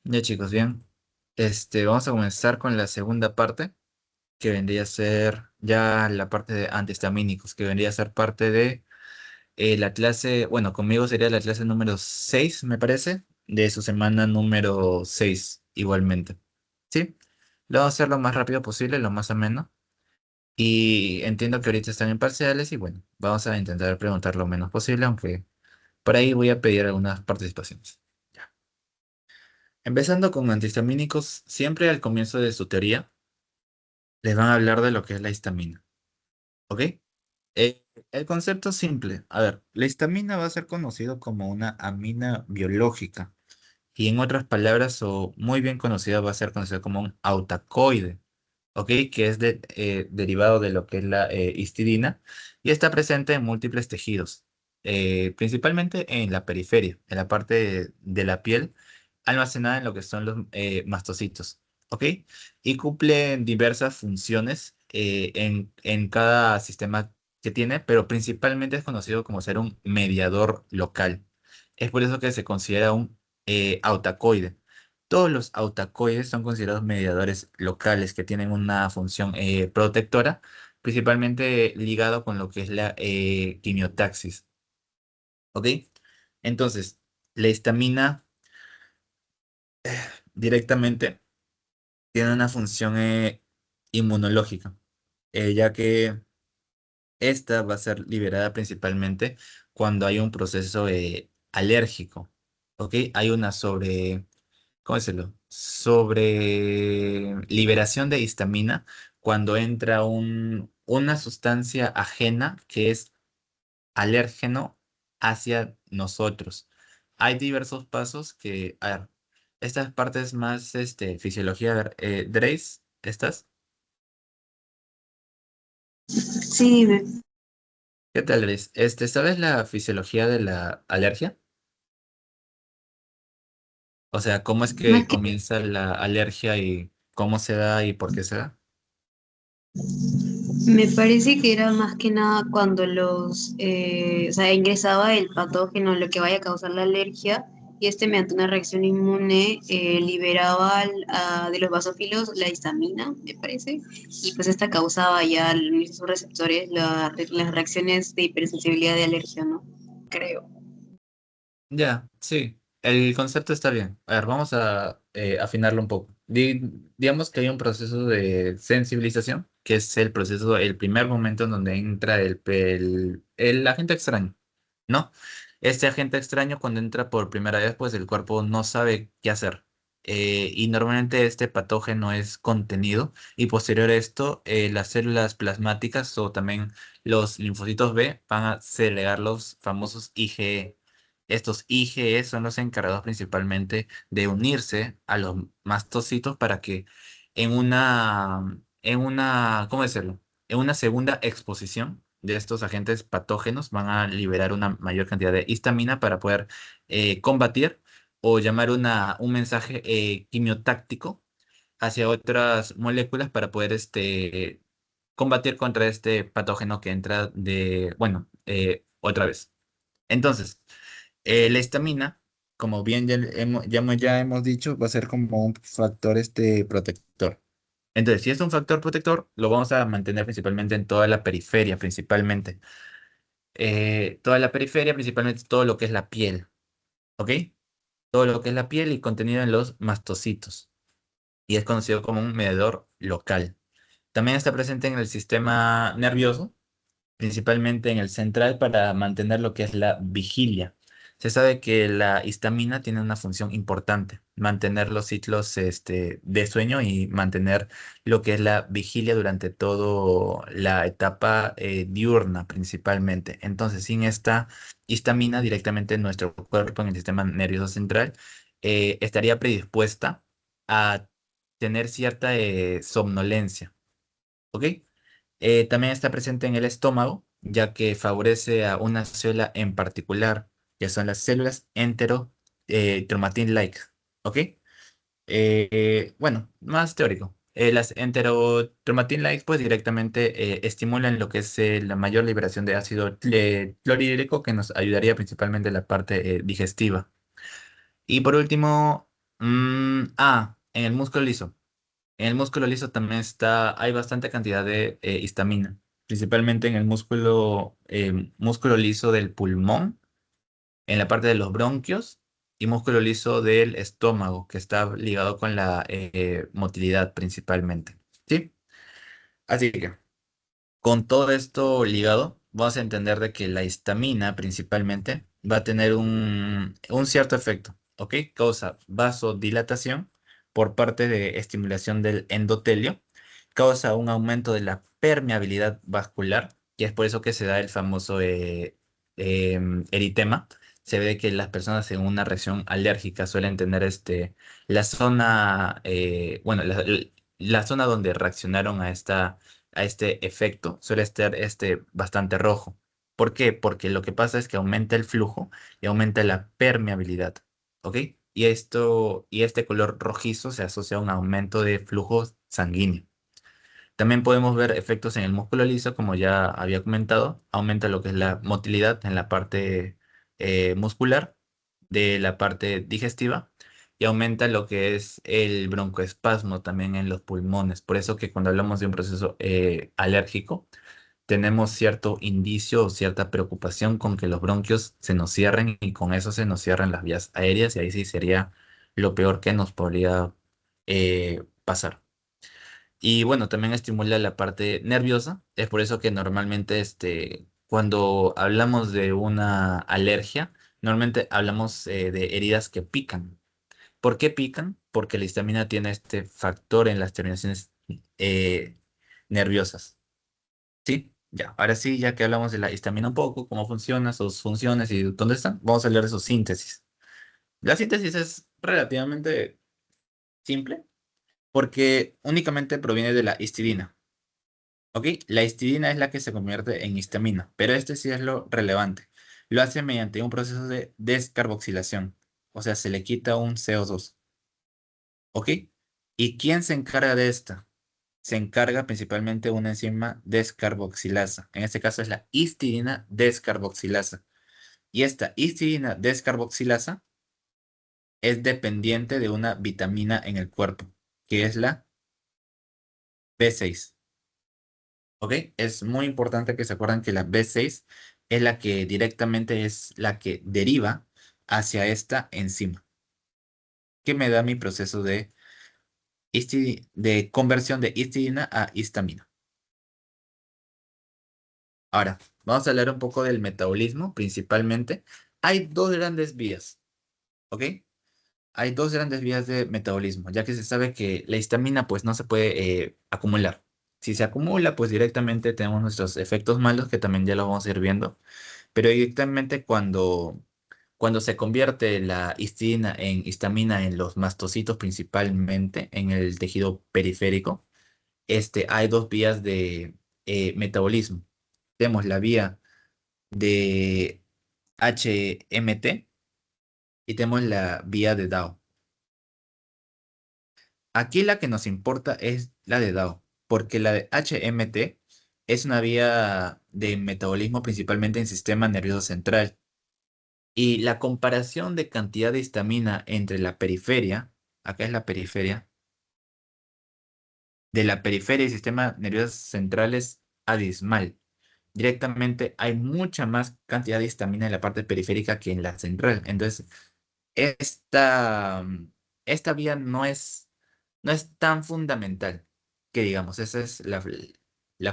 Ya chicos, bien. Vamos a comenzar con la segunda parte, que vendría a ser ya la parte de antihistamínicos, que vendría a ser parte de la clase, bueno, conmigo sería la clase número 6 me parece, de su semana número 6 igualmente. ¿Sí? Lo vamos a hacer lo más rápido posible, lo más ameno. Y entiendo que ahorita están en parciales y bueno, vamos a intentar preguntar lo menos posible, aunque por ahí voy a pedir algunas participaciones. Ya. Empezando con antihistamínicos, siempre al comienzo de su teoría les van a hablar de lo que es la histamina, ¿ok? El concepto es simple. A ver, la histamina va a ser conocido como una amina biológica y en otras palabras o muy bien conocida va a ser conocido como un autacoide, ¿ok? Que es derivado de lo que es la histidina y está presente en múltiples tejidos, principalmente en la periferia, en la parte de la piel, almacenada en lo que son los mastocitos, ¿ok? Y cumple diversas funciones en cada sistema que tiene, pero principalmente es conocido como ser un mediador local. Es por eso que se considera un autacoide. Todos los autacoides son considerados mediadores locales que tienen una función protectora, principalmente ligado con lo que es la quimiotaxis. ¿Ok? Entonces, la histamina directamente tiene una función inmunológica, ya que esta va a ser liberada principalmente cuando hay un proceso alérgico. ¿Ok? Hay una ¿cómo decirlo? Sobre liberación de histamina cuando entra una sustancia ajena que es alérgeno hacia nosotros. Hay diversos pasos que, a ver, estas partes más fisiología, a ver, Grace, ¿estás? Sí, dime. ¿Qué tal, Grace? ¿Sabes la fisiología de la alergia? O sea, ¿cómo es que Más que comienza la alergia y cómo se da y por qué se da? me parece que era más que nada cuando o sea, ingresaba el patógeno, lo que vaya a causar la alergia, y este mediante una reacción inmune liberaba de los basófilos la histamina, me parece, y pues esta causaba ya en esos receptores las reacciones de hipersensibilidad de alergia, ¿no? Creo. Ya, sí, el concepto está bien. A ver, vamos a afinarlo un poco. Digamos que hay un proceso de sensibilización, que es el proceso, el primer momento en donde entra el agente extraño, ¿no? Este agente extraño cuando entra por primera vez, pues el cuerpo no sabe qué hacer. Y normalmente este patógeno es contenido y posterior a esto, las células plasmáticas o también los linfocitos B van a segregar los famosos IgE. Estos IgE son los encargados principalmente de unirse a los mastocitos para que ¿cómo decirlo? En una segunda exposición de estos agentes patógenos van a liberar una mayor cantidad de histamina para poder combatir o llamar un mensaje quimiotáctico hacia otras moléculas para poder combatir contra este patógeno que entra otra vez. Entonces, la histamina, como bien ya hemos dicho, va a ser como un factor protector. Entonces, si es un factor protector, lo vamos a mantener principalmente en toda la periferia, principalmente. Toda la periferia, principalmente todo lo que es la piel, ¿ok? Todo lo que es la piel y contenido en los mastocitos. Y es conocido como un medidor local. También está presente en el sistema nervioso, principalmente en el central para mantener lo que es la vigilia. Se sabe que la histamina tiene una función importante, mantener los ciclos de sueño y mantener lo que es la vigilia durante toda la etapa diurna principalmente. Entonces, sin esta histamina directamente en nuestro cuerpo, en el sistema nervioso central, estaría predispuesta a tener cierta somnolencia. ¿Ok? También está presente en el estómago, ya que favorece a una célula en particular, que son las células enterotromatin-like. ¿Ok? Bueno, más teórico. Las enterotromatin-like pues directamente estimulan lo que es la mayor liberación de ácido clorhídrico que nos ayudaría principalmente en la parte digestiva. Y por último, En el músculo liso. En el músculo liso también hay bastante cantidad de histamina, principalmente en el músculo liso del pulmón, en la parte de los bronquios y músculo liso del estómago, que está ligado con la motilidad principalmente. ¿Sí? Así que, con todo esto ligado, vamos a entender de que la histamina principalmente va a tener un cierto efecto, ¿ok? Causa vasodilatación por parte de estimulación del endotelio, causa un aumento de la permeabilidad vascular, y es por eso que se da el famoso eritema. Se ve que las personas en una reacción alérgica suelen tener la zona, bueno, la zona donde reaccionaron a este efecto suele estar bastante rojo. ¿Por qué? Porque lo que pasa es que aumenta el flujo y aumenta la permeabilidad. ¿Ok? Y este color rojizo se asocia a un aumento de flujo sanguíneo. También podemos ver efectos en el músculo liso, como ya había comentado. Aumenta lo que es la motilidad en la parte muscular de la parte digestiva y aumenta lo que es el broncoespasmo también en los pulmones. Por eso que cuando hablamos de un proceso alérgico, tenemos cierto indicio o cierta preocupación con que los bronquios se nos cierren y con eso se nos cierran las vías aéreas y ahí sí sería lo peor que nos podría pasar. Y bueno, también estimula la parte nerviosa. Es por eso que normalmente cuando hablamos de una alergia, normalmente hablamos de heridas que pican. ¿Por qué pican? Porque la histamina tiene este factor en las terminaciones eh, nerviosas. ¿Sí? Ya, ahora sí, ya que hablamos de la histamina un poco, cómo funciona, sus funciones y dónde están, vamos a hablar de su síntesis. La síntesis es relativamente simple porque únicamente proviene de la histidina. ¿Ok? La histidina es la que se convierte en histamina, pero este sí es lo relevante. Lo hace mediante un proceso de descarboxilación, o sea, se le quita un CO2. ¿Ok? ¿Y quién se encarga de esta? Se encarga principalmente una enzima descarboxilasa. En este caso es la histidina descarboxilasa. Y esta histidina descarboxilasa es dependiente de una vitamina en el cuerpo, que es la B6. ¿Ok? Es muy importante que se acuerden que la B6 es la que directamente es la que deriva hacia esta enzima, que me da mi proceso de conversión de histidina a histamina. Ahora, vamos a hablar un poco del metabolismo principalmente. Hay dos grandes vías, ¿ok? Hay dos grandes vías de metabolismo, ya que se sabe que la histamina pues no se puede acumular. Si se acumula, pues directamente tenemos nuestros efectos malos, que también ya lo vamos a ir viendo. Pero directamente cuando se convierte la histidina en histamina en los mastocitos, principalmente en el tejido periférico, hay dos vías de metabolismo. Tenemos la vía de HMT y tenemos la vía de DAO. Aquí la que nos importa es la de DAO, porque la de HMT es una vía de metabolismo principalmente en sistema nervioso central. Y la comparación de cantidad de histamina entre la periferia, acá es la periferia, de la periferia y sistema nervioso central es abismal. Directamente hay mucha más cantidad de histamina en la parte periférica que en la central. Entonces, esta, esta vía no es tan fundamental que digamos, esa es la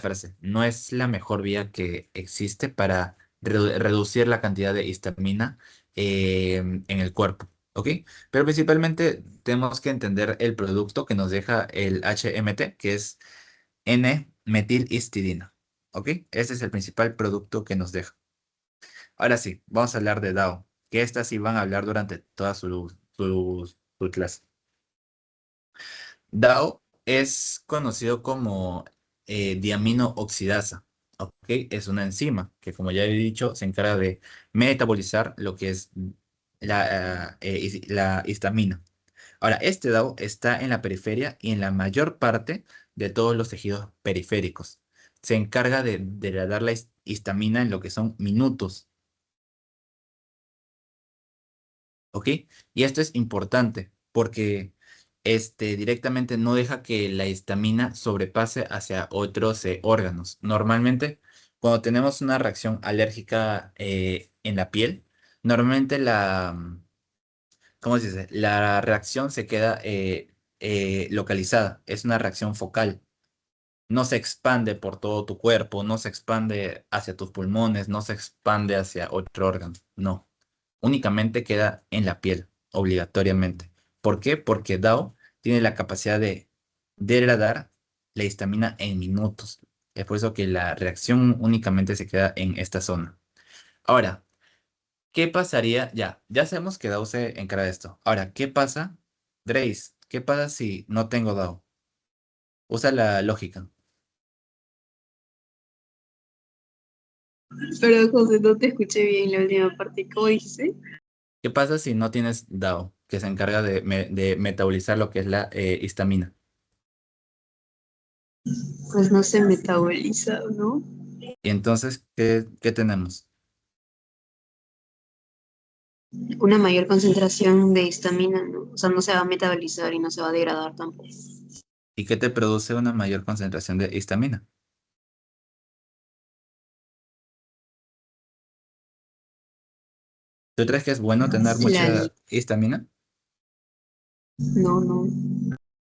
frase. No es la mejor vía que existe para reducir la cantidad de histamina en el cuerpo. ¿Ok? Pero principalmente tenemos que entender el producto que nos deja el HMT, que es N-metilhistidina. ¿Ok? Ese es el principal producto que nos deja. Ahora sí, vamos a hablar de DAO, que estas sí van a hablar durante toda su clase. DAO es conocido como diamino oxidasa. ¿Ok? Es una enzima que, como ya he dicho, se encarga de metabolizar lo que es la histamina. Ahora, este DAO está en la periferia y en la mayor parte de todos los tejidos periféricos. Se encarga de degradar la histamina en lo que son minutos. ¿Ok? Y esto es importante. porque directamente no deja que la histamina sobrepase hacia otros órganos. Normalmente, cuando tenemos una reacción alérgica en la piel, normalmente ¿cómo se dice? La reacción se queda localizada, es una reacción focal. No se expande por todo tu cuerpo, no se expande hacia tus pulmones, no se expande hacia otro órgano. No, únicamente queda en la piel, obligatoriamente. ¿Por qué? Porque DAO tiene la capacidad de degradar la histamina en minutos. Es por eso que la reacción únicamente se queda en esta zona. Ahora, ¿qué pasaría? Ya sabemos que DAO se encarga de esto. Ahora, ¿qué pasa, Grace? ¿Qué pasa si no tengo DAO? Usa la lógica. Pero José, no te escuché bien la última parte. ¿Cómo dijiste? ¿Qué pasa si no tienes DAO, que se encarga de metabolizar lo que es la histamina? Pues no se metaboliza, ¿no? Y entonces, ¿qué tenemos? Una mayor concentración de histamina, ¿no? O sea, no se va a metabolizar y no se va a degradar tampoco. ¿Y qué te produce una mayor concentración de histamina? ¿Tú crees que es bueno tener La li- mucha histamina? no, no.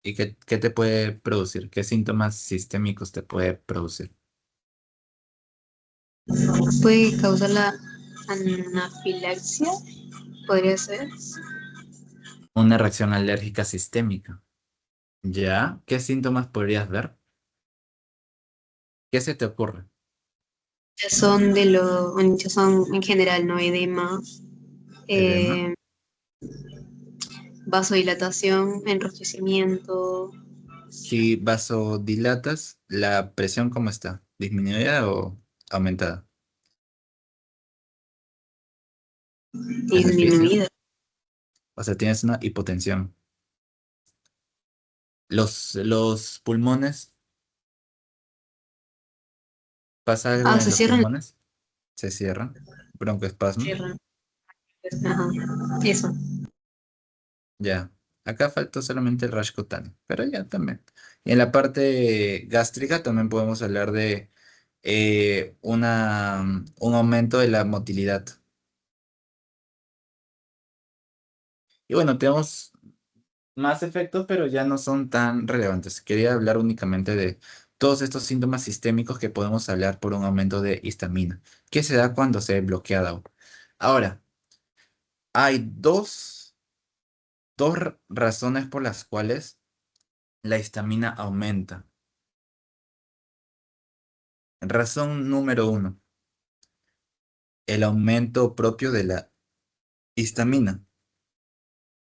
¿Y qué te puede producir? ¿Qué síntomas sistémicos te puede producir? Puede causar la anafilaxia, podría ser. Una reacción alérgica sistémica. ¿Ya? ¿Qué síntomas podrías ver? ¿Qué se te ocurre? Son de lo, son en general, ¿no? Edema, ¿Edema? eh, vasodilatación, enrojecimiento, Si vasodilatas, ¿la presión cómo está? ¿Disminuida o aumentada? ¿Ejercicio? disminuida. O sea, tienes una hipotensión. Los pulmones, ¿pasa algo Ah, en se los cierran, pulmones? Se cierran. Broncoespasmo. cierran. Ajá, eso. Ya. Acá faltó solamente el rash cutáneo, pero ya también. Y en la parte gástrica también podemos hablar de un aumento de la motilidad. Y bueno, tenemos más efectos, pero ya no son tan relevantes. Quería hablar únicamente de todos estos síntomas sistémicos que podemos hablar por un aumento de histamina, que se da cuando se bloquea DAO. Ahora, hay dos razones por las cuales la histamina aumenta. Razón número uno, el aumento propio de la histamina.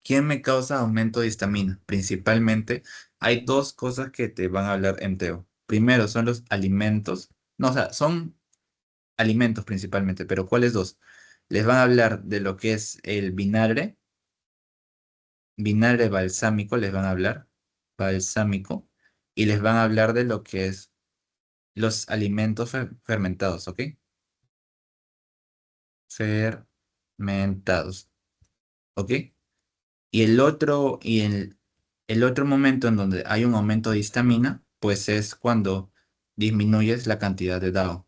¿Quién me causa aumento de histamina? Principalmente, hay dos cosas que te van a hablar en Teo. Primero son los alimentos. No, o sea, son alimentos principalmente, pero ¿cuáles dos? Les van a hablar de lo que es el vinagre balsámico, les van a hablar, balsámico, y les van a hablar de lo que es los alimentos fermentados, ¿ok? Fermentados, ¿ok? Y el otro momento en donde hay un aumento de histamina, pues es cuando disminuyes la cantidad de DAO,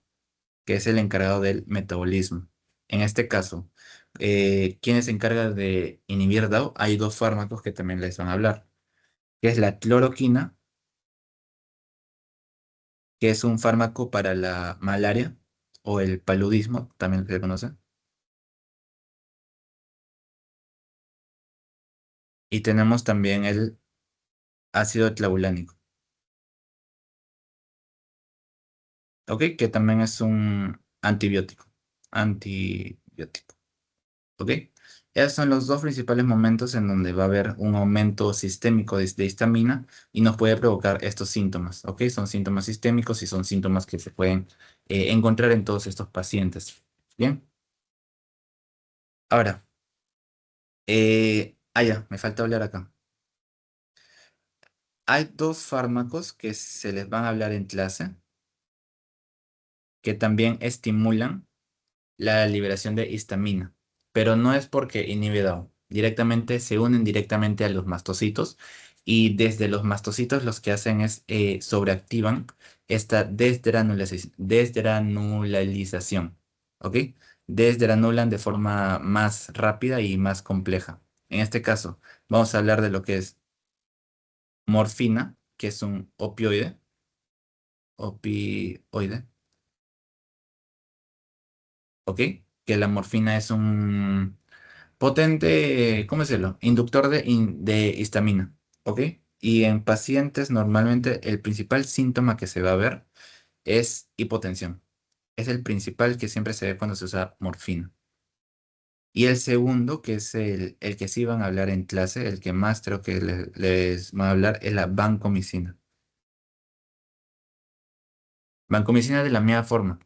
que es el encargado del metabolismo. En este caso, ¿quién se encarga de inhibir DAO? Hay dos fármacos que también les van a hablar, que es la cloroquina, que es un fármaco para la malaria o el paludismo, también se conoce. Y tenemos también el ácido clavulánico, ¿ok? Que también es un antibiótico. Antibiótico. ¿Ok? Esos son los dos principales momentos en donde va a haber un aumento sistémico de histamina y nos puede provocar estos síntomas. ¿Ok? Son síntomas sistémicos y son síntomas que se pueden encontrar en todos estos pacientes. Bien. Ahora, ya, me falta hablar acá. Hay dos fármacos que se les van a hablar en clase que también estimulan la liberación de histamina, pero no es porque inhibe DAO. directamente, se unen directamente a los mastocitos y desde los mastocitos los que hacen es sobreactivan esta desgranularización, ¿ok? Desgranulan de forma más rápida y más compleja. En este caso, vamos a hablar de lo que es morfina, que es un opioide, ¿ok? Que la morfina es un potente, ¿cómo decirlo? Inductor de histamina, ¿ok? Y en pacientes normalmente el principal síntoma que se va a ver es hipotensión. Es el principal que siempre se ve cuando se usa morfina. Y el segundo, que es el que sí van a hablar en clase, el que más creo que les van a hablar, es la vancomicina. Vancomicina de la misma forma.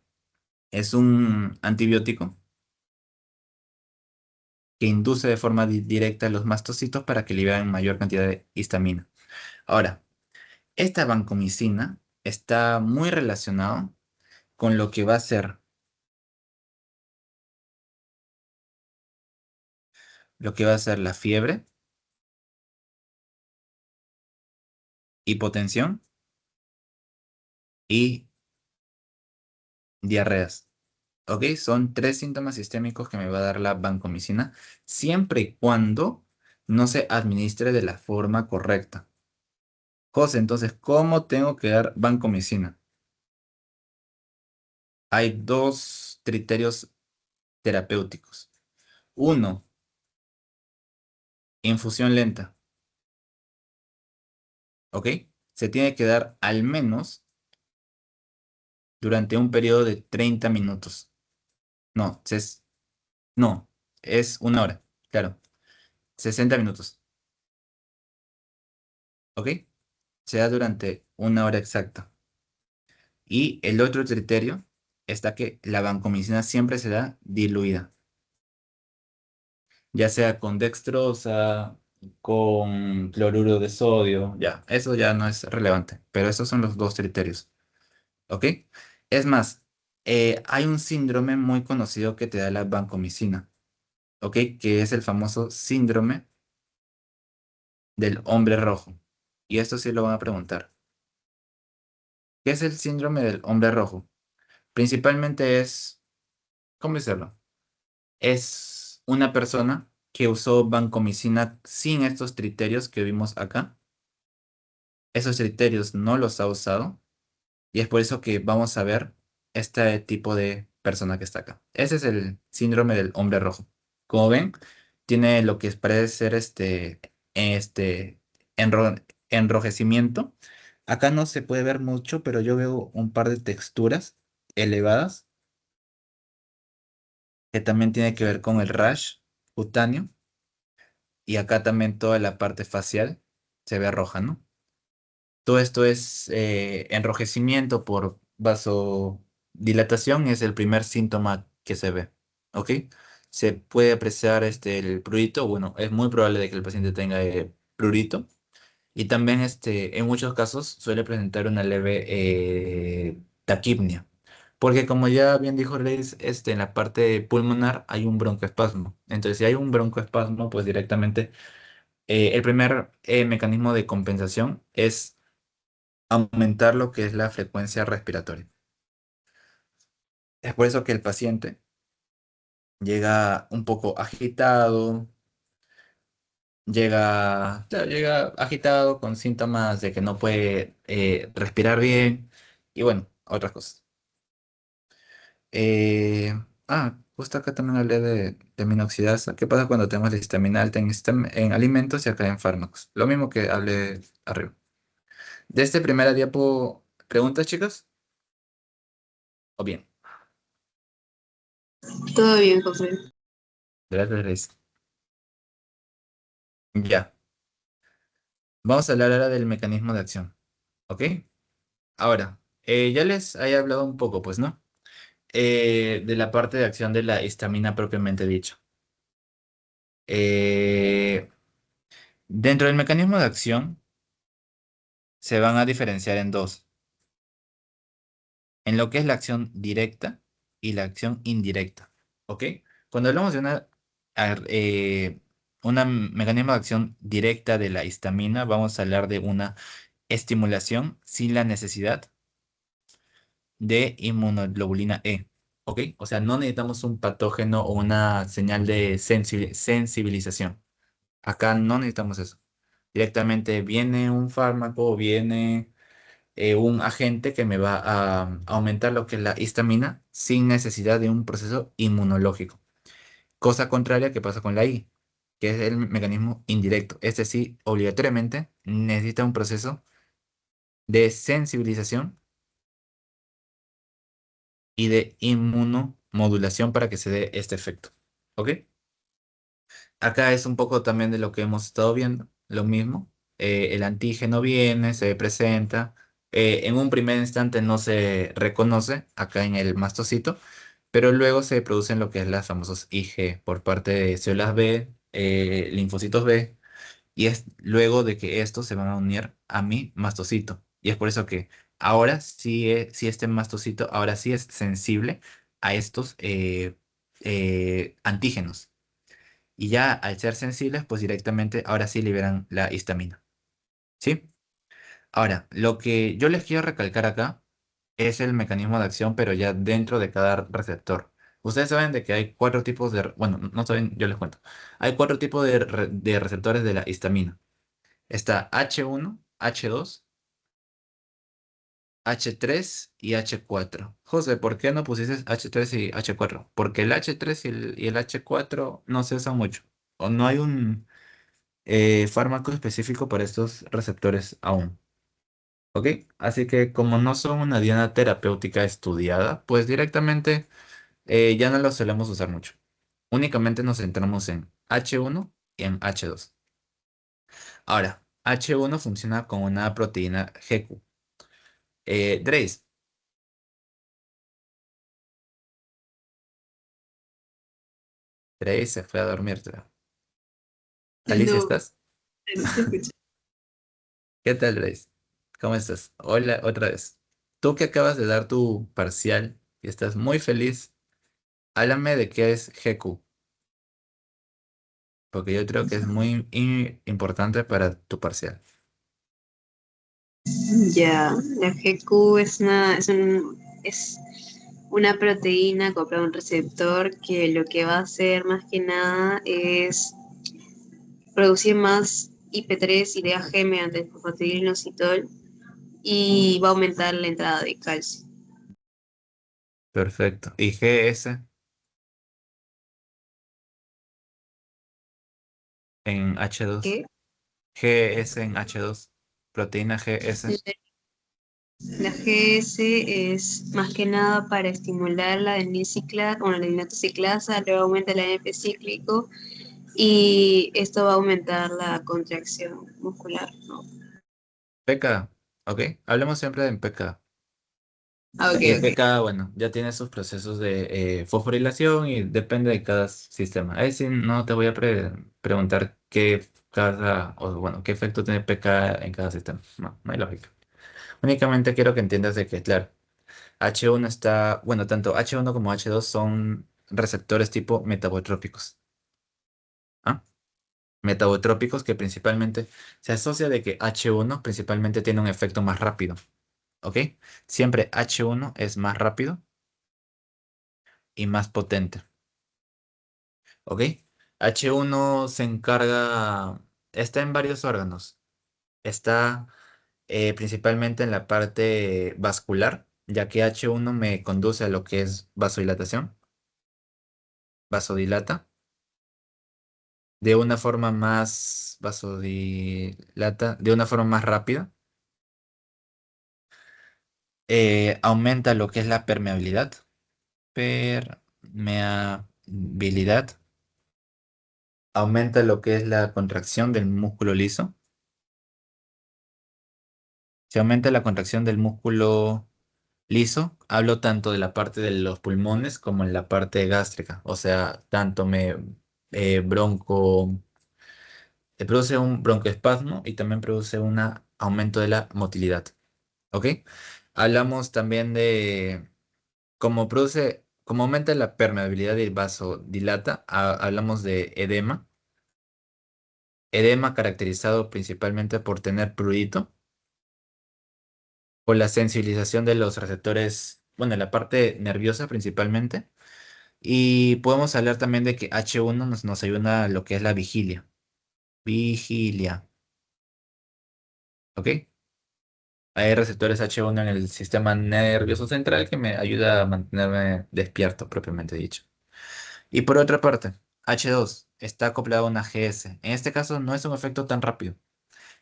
Es un antibiótico que induce de forma directa los mastocitos para que liberen mayor cantidad de histamina. Ahora, esta vancomicina está muy relacionado con lo que va a ser la fiebre, hipotensión y diarreas. ¿Ok? Son tres síntomas sistémicos que me va a dar la vancomicina, siempre y cuando no se administre de la forma correcta. José, entonces, ¿cómo tengo que dar vancomicina? Hay dos criterios terapéuticos. Uno, infusión lenta. ¿Ok? Se tiene que dar al menos durante un periodo de 30 minutos. No, no, es una hora, claro, 60 minutos, ¿ok? Se da durante una hora exacta. Y el otro criterio está que la vancomicina siempre se da diluida, ya sea con dextrosa, con cloruro de sodio, ya, eso ya no es relevante, pero esos son los dos criterios, ¿ok? Es más, hay un síndrome muy conocido que te da la vancomicina, ¿ok? Que es el famoso síndrome del hombre rojo. Y esto sí lo van a preguntar. ¿Qué es el síndrome del hombre rojo? Principalmente es, ¿cómo decirlo? Es una persona que usó vancomicina sin estos criterios que vimos acá. Esos criterios no los ha usado y es por eso que vamos a ver este tipo de persona que está acá. Ese es el síndrome del hombre rojo. Como ven, tiene lo que parece ser este enrojecimiento. Acá no se puede ver mucho, pero yo veo un par de texturas elevadas que también tiene que ver con el rash cutáneo. Y acá también toda la parte facial se ve roja, ¿no? Todo esto es enrojecimiento por vasodilatación, es el primer síntoma que se ve, ¿ok? Se puede apreciar el prurito, bueno, es muy probable de que el paciente tenga prurito y también en muchos casos suele presentar una leve taquipnia, porque como ya bien dijo Reis, en la parte pulmonar hay un broncoespasmo. Entonces, si hay un broncoespasmo, pues directamente el primer mecanismo de compensación es aumentar lo que es la frecuencia respiratoria. Es por eso que el paciente llega un poco agitado, llega agitado con síntomas de que no puede respirar bien y bueno, otras cosas. Eh, Justo acá también hablé de minoxidasa. ¿Qué pasa cuando tenemos la histamina alta en alimentos y acá en fármacos? Lo mismo que hablé arriba. De este primera diapo, ¿preguntas, chicos? ¿O bien? Todo bien, José. Gracias, Reis. Ya. Vamos a hablar ahora del mecanismo de acción. ¿Ok? Ahora, ya les había hablado un poco, pues, ¿no? De la parte de acción de la histamina propiamente dicho. Eh, Dentro del mecanismo de acción se van a diferenciar en dos, en lo que es la acción directa y la acción indirecta. ¿Ok? Cuando hablamos de una mecanismo de acción directa de la histamina, vamos a hablar de una estimulación sin la necesidad de inmunoglobulina E. ¿Ok? O sea, no necesitamos un patógeno o una señal de sensibilización. Acá no necesitamos eso. Directamente viene un fármaco o viene un agente que me va a aumentar lo que es la histamina sin necesidad de un proceso inmunológico. Cosa contraria que pasa con la I, que es el mecanismo indirecto. Este sí, obligatoriamente necesita un proceso de sensibilización y de inmunomodulación para que se dé este efecto. ¿Ok? Acá es un poco también de lo que hemos estado viendo, lo mismo. El antígeno viene, se presenta. En un primer instante no se reconoce acá en el mastocito, pero luego se producen lo que es las famosas IG por parte de células B, linfocitos B, y es luego de que estos se van a unir a mi mastocito. Y es por eso que ahora sí, sí este mastocito ahora sí es sensible a estos antígenos. Y ya al ser sensibles, pues directamente ahora sí liberan la histamina. ¿Sí? Ahora, lo que yo les quiero recalcar acá es el mecanismo de acción, pero ya dentro de cada receptor. Ustedes saben de que hay cuatro tipos de, bueno, no saben, yo les cuento. Hay cuatro tipos de receptores de la histamina. Está H1, H2, H3 y H4. José, ¿por qué no pusiste H3 y H4? Porque el H3 y el H4 no se usan mucho. O no hay un fármaco específico para estos receptores aún. ¿Ok? Así que como no son una diana terapéutica estudiada, pues directamente ya no los solemos usar mucho. Únicamente nos centramos en H1 y en H2. Ahora, H1 funciona con una proteína GQ. Grace, Grace se fue a dormir. Alicia, No, ¿estás? no te escucho. ¿Qué tal, Grace? ¿Cómo estás? Hola, otra vez. Tú que acabas de dar tu parcial y estás muy feliz, háblame de qué es GQ, porque yo creo que es muy importante para tu parcial. Ya, la GQ es una proteína acoplada a un receptor que lo que va a hacer más que nada es producir más IP3 y DHG mediante el fosfatidilinositol y va a aumentar la entrada de calcio. Perfecto. ¿Y GS en H2? ¿Qué? GS en H2. Proteína GS. La GS es más que nada para estimular la adenyl-ciclasa, bueno, la adenylato-ciclasa, luego aumenta el AMP cíclico y esto va a aumentar la contracción muscular, ¿no? PK. ¿Ok? Hablemos siempre de PK. Ah, ok, Y el ok. PK, bueno, ya tiene sus procesos de fosforilación y depende de cada sistema. Ahí sí no te voy a preguntar o bueno, qué efecto tiene PK en cada sistema. No, no hay lógica. Únicamente quiero que entiendas de que, claro, H1 está, bueno, tanto H1 como H2 son receptores tipo metabotrópicos. ¿Ah? Metabotrópicos que principalmente se asocia de que H1 principalmente tiene un efecto más rápido. ¿Ok? Siempre H1 es más rápido y más potente. ¿Ok? H1 se encarga, está en varios órganos. Está principalmente en la parte vascular, ya que H1 me conduce a lo que es vasodilatación, vasodilata, de una forma más, vasodilata, de una forma más rápida. Aumenta lo que es la permeabilidad, aumenta lo que es la contracción del músculo liso. Si aumenta la contracción del músculo liso, hablo tanto de la parte de los pulmones como en la parte gástrica. O sea, tanto me bronco, produce un broncoespasmo y también produce un aumento de la motilidad. ¿Ok? Hablamos también de como aumenta la permeabilidad del vaso dilata, hablamos de edema. edema caracterizado principalmente por tener prurito, por la sensibilización de los receptores, bueno, la parte nerviosa principalmente. Y podemos hablar también de que H1 nos ayuda a lo que es la vigilia. Vigilia, ¿ok? Hay receptores H1 en el sistema nervioso central que me ayuda a mantenerme despierto, propiamente dicho. Y por otra parte, H2 está acoplado a una GS. En este caso no es un efecto tan rápido.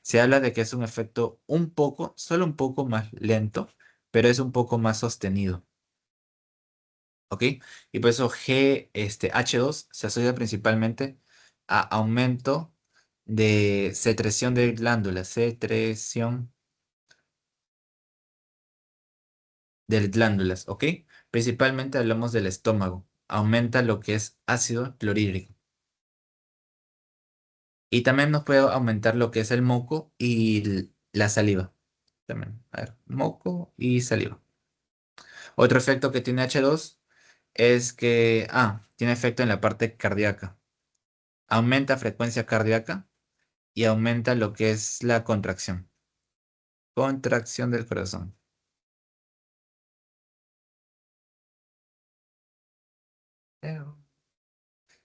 Se habla de que es un efecto un poco, solo un poco más lento, pero es un poco más sostenido. ¿Ok? Y por eso H2 se asocia principalmente a aumento de secreción de glándulas, secreción de glándulas, ¿ok? Principalmente hablamos del estómago. Aumenta lo que es ácido clorhídrico. Y también nos puede aumentar lo que es el moco y la saliva. También, a ver, moco y saliva. Otro efecto que tiene H2 es que, tiene efecto en la parte cardíaca. Aumenta frecuencia cardíaca y aumenta lo que es la contracción. Contracción del corazón.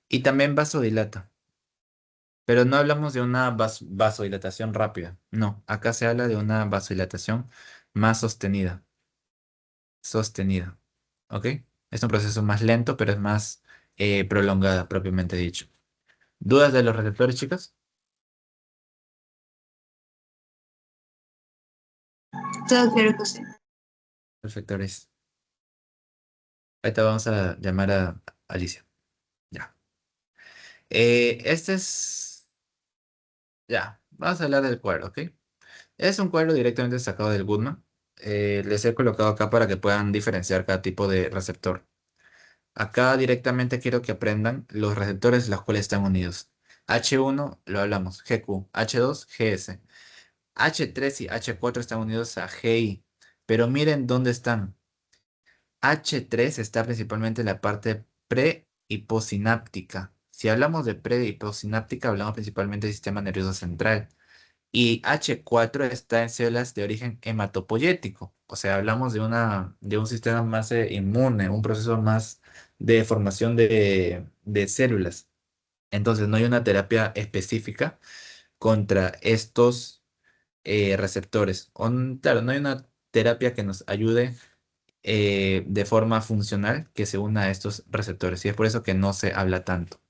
Y también vasodilata. Pero no hablamos de una vasodilatación rápida. No, acá se habla de una vasodilatación más sostenida. Sostenida. ¿Ok? Es un proceso más lento, pero es más prolongada, propiamente dicho. ¿Dudas de los receptores, chicas? Todo claro, José. Receptores. Ahorita vamos a llamar a Alicia. Ya. Este es. Ya. Vamos a hablar del cuadro, ¿ok? Es un cuadro directamente sacado del Goodman. Les he colocado acá para que puedan diferenciar cada tipo de receptor. Acá directamente quiero que aprendan los receptores los cuales están unidos. H1 lo hablamos, GQ, H2, GS. H3 y H4 están unidos a GI. Pero miren dónde están. H3 está principalmente en la parte pre y postsináptica. Si hablamos de pre y postsináptica, hablamos principalmente del sistema nervioso central. Y H4 está en células de origen hematopoyético. O sea, hablamos de un sistema más inmune, un proceso más de formación de células. Entonces, no hay una terapia específica contra estos receptores. Claro, no hay una terapia que nos ayude de forma funcional que se una a estos receptores. Y es por eso que no se habla tanto.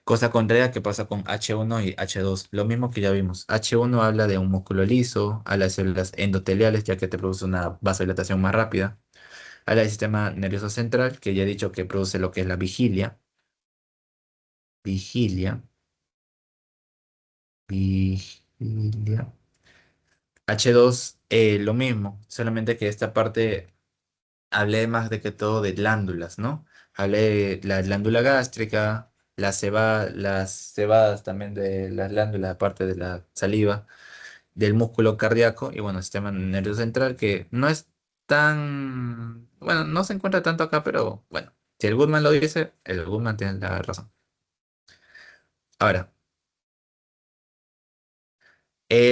Cosa contraria que pasa con H1 y H2. Lo mismo que ya vimos. H1 habla de un músculo liso, habla de células endoteliales, ya que te produce una vasodilatación más rápida. Habla del sistema nervioso central, que ya he dicho que produce lo que es la vigilia. Vigilia. Vigilia. H2, lo mismo, solamente que esta parte hablé más de que todo de glándulas, ¿no? Hablé de la glándula gástrica, las cebadas también de las glándulas, aparte de la saliva, del músculo cardíaco y bueno, sistema nervioso central que no es tan, bueno, no se encuentra tanto acá, pero bueno, si el Goodman lo dice, el Goodman tiene la razón. Ahora,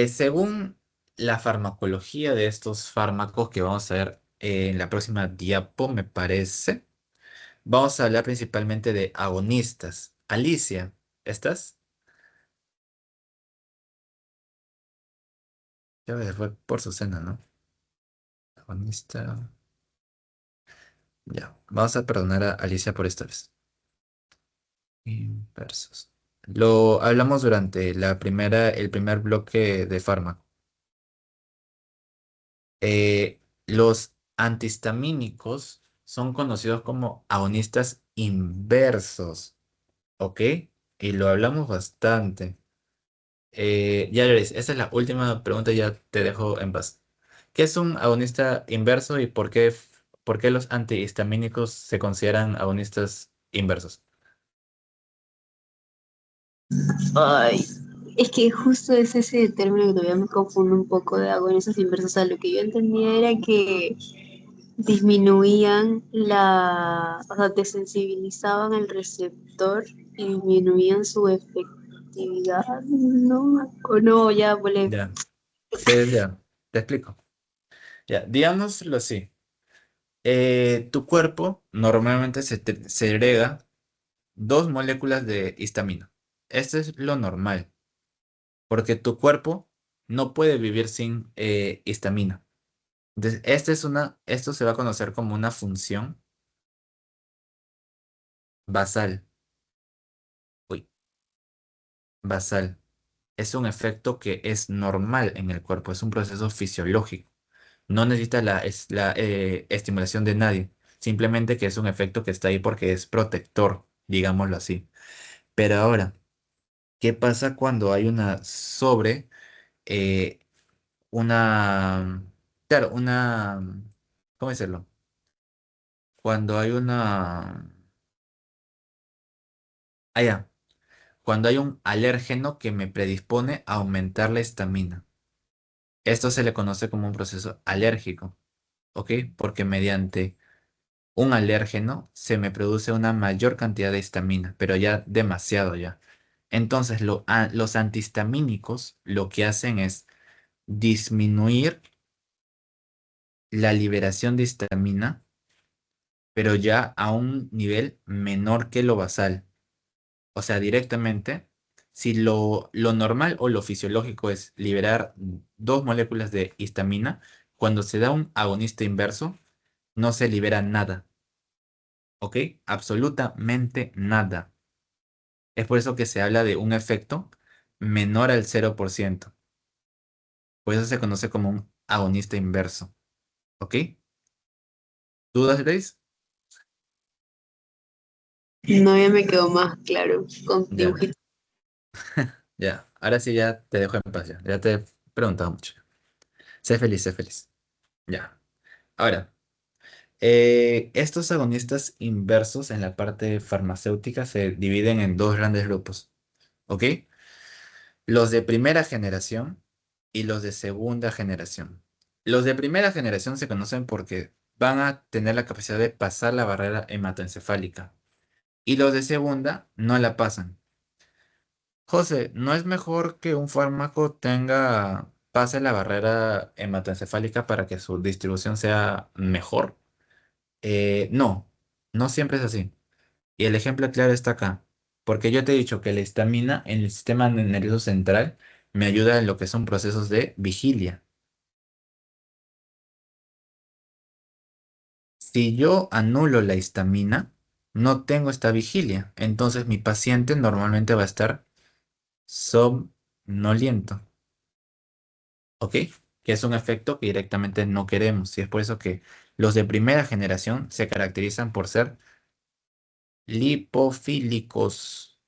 según la farmacología de estos fármacos que vamos a ver en la próxima diapo, me parece. Vamos a hablar principalmente de agonistas. Alicia, ¿estás? Ya fue por su cena, ¿no? Agonista. Ya. Vamos a perdonar a Alicia por esta vez. Inversos. Lo hablamos durante el primer bloque de fármaco. Los antihistamínicos son conocidos como agonistas inversos, ¿ok? Y lo hablamos bastante. Ya, Loris, esa es la última pregunta y ya te dejo en paz. ¿Qué es un agonista inverso y por qué los antihistamínicos se consideran agonistas inversos? Ay, es que justo es ese término que todavía me confundo un poco de agonistas inversos. O sea, lo que yo entendía era que disminuían o sea, desensibilizaban el receptor y disminuían su efectividad. actividad, no, o no, ya, vale. Ya, ya, te explico. Ya, digámoslo así. Tu cuerpo normalmente segrega dos moléculas de histamina. Esto es lo normal, porque tu cuerpo no puede vivir sin histamina. Entonces, esto se va a conocer como una función basal. Uy, basal. Es un efecto que es normal en el cuerpo, es un proceso fisiológico. No necesita la estimulación de nadie, simplemente que es un efecto que está ahí porque es protector, digámoslo así. Pero ahora, ¿qué pasa cuando hay eh, una, claro, ¿cómo decirlo? Cuando hay ya, cuando hay un alérgeno que me predispone a aumentar la histamina. Esto se le conoce como un proceso alérgico, ¿ok? Porque mediante un alérgeno se me produce una mayor cantidad de histamina, pero ya demasiado ya. Entonces, los antihistamínicos lo que hacen es disminuir la liberación de histamina, pero ya a un nivel menor que lo basal. O sea, directamente, si lo normal o lo fisiológico es liberar dos moléculas de histamina, cuando se da un agonista inverso, no se libera nada, ¿ok? Absolutamente nada. Es por eso que se habla de un efecto menor al 0%. Por eso se conoce como un agonista inverso, ¿ok? ¿Dudas, Grace? No, ya me quedó más claro con Ya, dibujitos. ya. Ahora sí ya te dejo en paz ya. Ya te he preguntado mucho. Sé feliz, sé feliz. Ya. Ahora, estos agonistas inversos en la parte farmacéutica se dividen en dos grandes grupos, ¿ok? Los de primera generación y los de segunda generación. Los de primera generación se conocen porque van a tener la capacidad de pasar la barrera hematoencefálica y los de segunda no la pasan. José, ¿no es mejor que un fármaco pase la barrera hematoencefálica para que su distribución sea mejor? No, no siempre es así. Y el ejemplo claro está acá, porque yo te he dicho que la histamina en el sistema nervioso central me ayuda en lo que son procesos de vigilia. Si yo anulo la histamina, no tengo esta vigilia, entonces mi paciente normalmente va a estar somnoliento, ¿ok? Que es un efecto que directamente no queremos, y es por eso que los de primera generación se caracterizan por ser lipofílicos.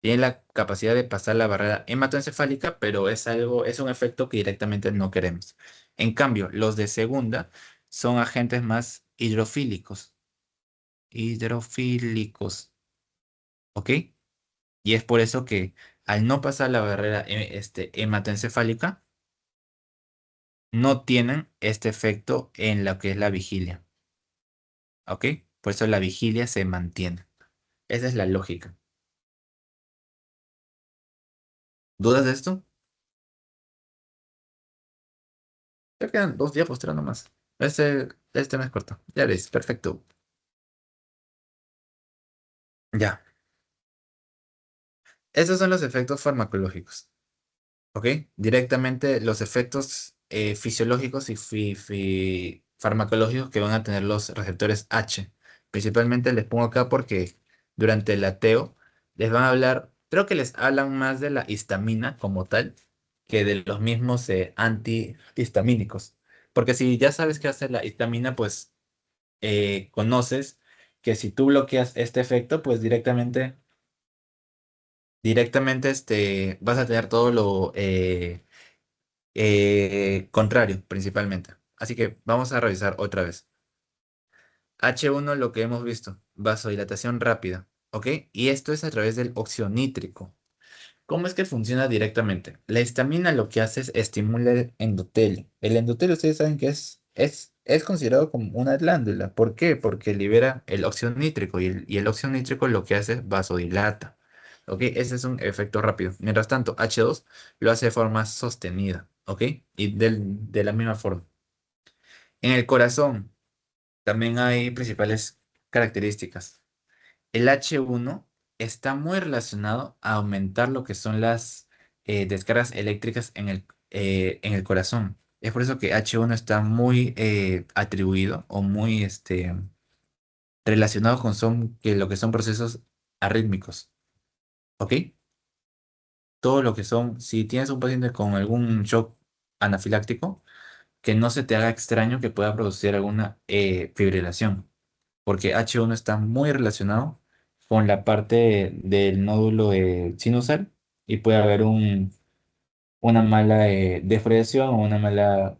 Tiene la capacidad de pasar la barrera hematoencefálica, pero es un efecto que directamente no queremos. En cambio, los de segunda son agentes más hidrofílicos. Hidrofílicos, ¿ok? Y es por eso que al no pasar la barrera hematoencefálica, no tienen este efecto en lo que es la vigilia, ¿ok? Por eso la vigilia se mantiene. Esa es la lógica. ¿Dudas de esto? Ya quedan dos diapositivas nomás. Este me es corto. Ya ves, perfecto. Ya. Esos son los efectos farmacológicos. ¿Ok? Directamente los efectos fisiológicos y farmacológicos que van a tener los receptores H. Principalmente les pongo acá porque durante el ateo les van a hablar, creo que les hablan más de la histamina como tal que de los mismos antihistamínicos. Porque si ya sabes qué hace la histamina, pues conoces que si tú bloqueas este efecto, pues directamente vas a tener todo lo contrario, principalmente. Así que vamos a revisar otra vez. H1 lo que hemos visto, vasodilatación rápida, ¿ok? Y esto es a través del óxido nítrico. ¿Cómo es que funciona directamente? La histamina lo que hace es estimular el endotelio. El endotelio, ustedes saben que es considerado como una glándula. ¿Por qué? Porque libera el óxido nítrico y el óxido nítrico lo que hace es vasodilata. ¿Ok? Ese es un efecto rápido. Mientras tanto, H2 lo hace de forma sostenida. ¿Ok? Y de la misma forma. En el corazón también hay principales características. El H1 está muy relacionado a aumentar lo que son las descargas eléctricas en el corazón. Es por eso que H1 está muy atribuido o muy relacionado con lo que son procesos arrítmicos. ¿Ok? Todo lo que son, si tienes un paciente con algún shock anafiláctico, que no se te haga extraño que pueda producir alguna fibrilación, porque H1 está muy relacionado con la parte del nódulo sinusal y puede haber una mala defracción o una mala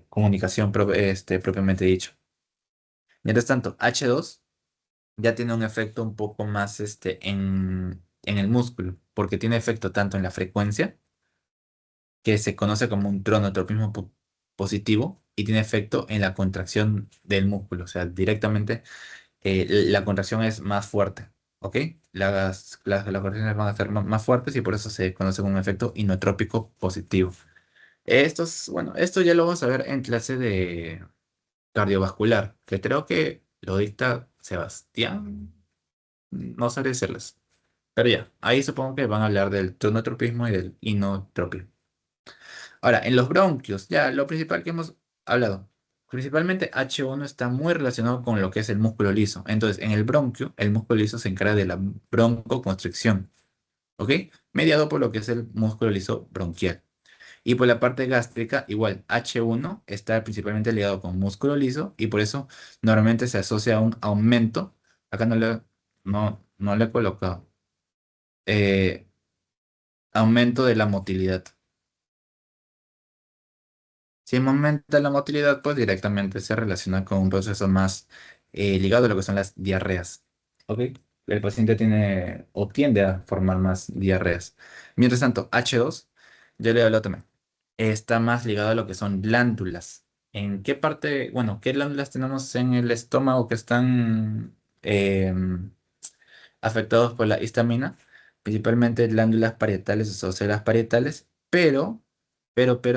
comunicación propiamente dicho. Mientras tanto, H2 ya tiene un efecto un poco más en el músculo, porque tiene efecto tanto en la frecuencia, que se conoce como un tronotropismo positivo, y tiene efecto en la contracción del músculo, o sea, directamente la contracción es más fuerte, ¿ok? Las contracciones van a ser más fuertes y por eso se conoce como un efecto inotrópico positivo. Bueno, esto ya lo vamos a ver en clase de cardiovascular, que creo que lo dicta Sebastián, no sabría decirles. Pero ya, ahí supongo que van a hablar del tonotropismo y del inotropismo. Ahora, en los bronquios, ya lo principal que hemos hablado, principalmente H1 está muy relacionado con lo que es el músculo liso. Entonces, en el bronquio, el músculo liso se encarga de la broncoconstricción, ¿ok? Mediado por lo que es el músculo liso bronquial. Y por la parte gástrica, igual, H1 está principalmente ligado con músculo liso y por eso normalmente se asocia a un aumento. Acá no le he colocado. eh, Aumento de la motilidad. Si aumenta la motilidad, pues directamente se relaciona con un proceso más ligado a lo que son las diarreas. ¿Ok? El paciente tiene o tiende a formar más diarreas. Mientras tanto, H2, yo le he hablado también, está más ligado a lo que son glándulas. ¿En qué parte, bueno, qué glándulas tenemos en el estómago que están afectados por la histamina? Principalmente glándulas parietales o células parietales, pero